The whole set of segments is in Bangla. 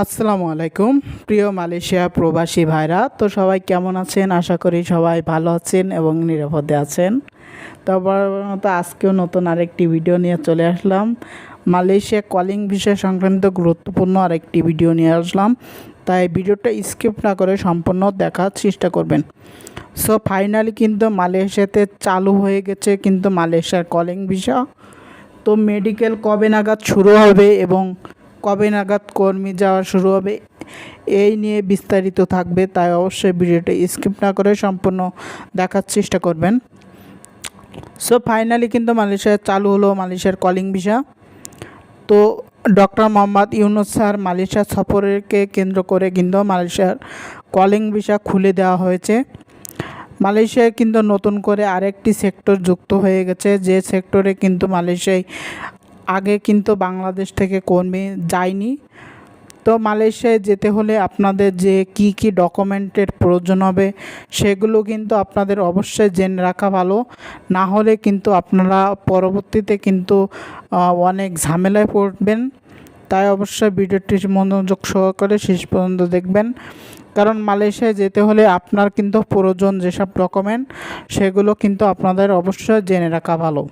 আসসালামু আলাইকুম প্রিয় মালয়েশিয়া প্রবাসী ভাইরা, তো সবাই কেমন আছেন? আশা করি সবাই ভালো আছেন এবং নিরাপদে আছেন। তো মতো আজকেও নতুন আরেকটি ভিডিও নিয়ে চলে আসলাম। মালয়েশিয়া কলিং বিষয় সংক্রান্ত গুরুত্বপূর্ণ আরেকটি ভিডিও নিয়ে আসলাম, তাই ভিডিওটা স্কিপ না করে সম্পূর্ণ দেখার চেষ্টা করবেন। সো ফাইনালি কিন্তু মালয়েশিয়াতে চালু হয়ে গেছে কিন্তু মালয়েশিয়ার কলিং ভিসা। তো মেডিকেল কবে নাগাদ শুরু হবে এবং কবে নাগাদ কর্মী যাওয়া শুরু হবে এই নিয়ে বিস্তারিত থাকবে, তাই অবশ্যই ভিডিওটা স্কিপ না করে সম্পূর্ণ দেখার চেষ্টা করবেন। সো ফাইনালি কিন্তু মালয়েশিয়া চালু হলো মালয়েশিয়ার কলিং ভিসা। তো doctor Mohammad Yunus sir Malaysia সফরকে কেন্দ্র করে কিন্তু মালয়েশিয়ার কলিং ভিসা খুলে দেওয়া হয়েছে। মালয়েশিয়ায় কিন্তু নতুন করে আরেকটি সেক্টর যুক্ত হয়ে গেছে, যে সেক্টরে কিন্তু মালয়েশিয়ায় আগে কিন্তু বাংলাদেশ থেকে কর্মী যায়নি। তো মালয়েশিয়ায় যেতে হলে আপনাদের যে কি ডকুমেন্টের প্রয়োজন হবে সেগুলো কিন্তু আপনাদের অবশ্যই জেনে রাখা ভালো, না হলে কিন্তু আপনারা পরবর্তীতে কিন্তু অনেক ঝামেলায় পড়বেন। তাই অবশ্যই ভিডিওটি মনোযোগ সহকারে শেষ পর্যন্ত দেখবেন, কারণ মালয়েশিয়ায় যেতে হলে আপনার কিন্তু প্রয়োজন যেসব ডকুমেন্ট সেগুলো কিন্তু আপনাদের অবশ্যই জেনে রাখা ভালো।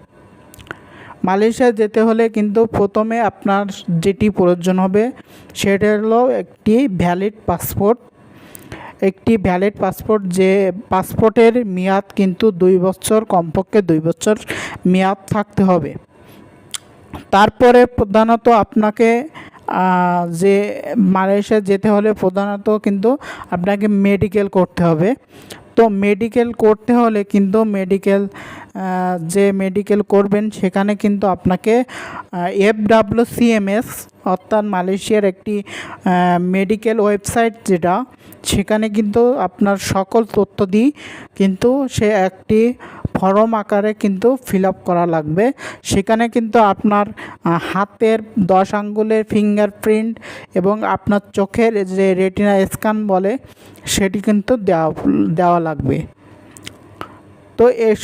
মালয়েশিয়া যেতে হলে কিন্তু প্রথমে আপনার যেটি প্রয়োজন হবে সেটা হলো একটি ভ্যালিড পাসপোর্ট। একটি ভ্যালিড পাসপোর্ট, যে পাসপোর্টের মেয়াদ কিন্তু 2 বছর, কমপক্ষে 2 বছর মেয়াদ থাকতে হবে। তারপরে প্রধানত আপনাকে যে মালয়েশিয়া যেতে হলে প্রধানত কিন্তু আপনাকে মেডিকেল করতে হবে। তো মেডিকেল করতে হলে কিন্তু যে মেডিকেল করবেন সেখানে কিন্তু আপনাকে FWCMS অর্থাৎ মালয়েশিয়ার একটি মেডিকেল ওয়েবসাইট, যেটা সেখানে কিন্তু আপনার সকল তথ্য দিয়ে কিন্তু সে একটি ফর্ম আকারে কিন্তু ফিল আপ করা লাগবে। সেখানে কিন্তু আপনার হাতের 10 আঙ্গুলের ফিঙ্গারপ্রিন্ট এবং আপনার চোখের যে রেটিনা স্ক্যান বলে সেটি কিন্তু দেওয়া লাগবে। তো এই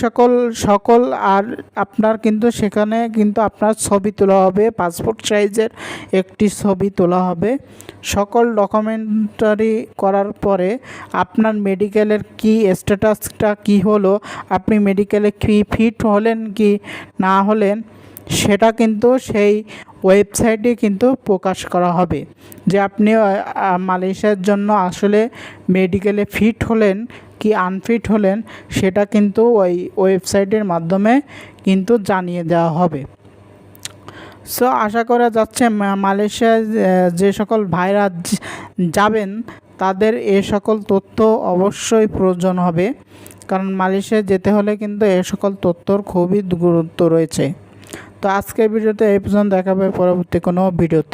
সকল আর আপনার কিন্তু সেখানে কিন্তু আপনার ছবি তোলা হবে, পাসপোর্ট সাইজের একটি ছবি তোলা হবে। সকল ডকুমেন্টারি করার পরে আপনার মেডিকেলের কি স্ট্যাটাসটা কি হলো, আপনি মেডিকেলে কি ফিট হলেন কি না হলেন, সেটা কিন্তু সেই ওয়েবসাইটে কিন্তু প্রকাশ করা হবে যে আপনি মালয়েশিয়ার জন্য আসলে মেডিকেলে ফিট হলেন কি আনফিট হলেন, সেটা কিন্তু ওই ওয়েবসাইটের মাধ্যমে কিন্তু জানিয়ে দেওয়া হবে। সো আশা করা যাচ্ছে মালয়েশিয়ায় যে সকল ভাইরা যাবেন তাদের এ সকল তথ্য অবশ্যই প্রয়োজন হবে, কারণ মালয়েশিয়ায় যেতে হলে কিন্তু এ সকল তথ্যর খুবই গুরুত্ব রয়েছে। তো আজকের ভিডিওতে এই পর্যন্ত, দেখাবে পরবর্তী কোনো ভিডিওতে।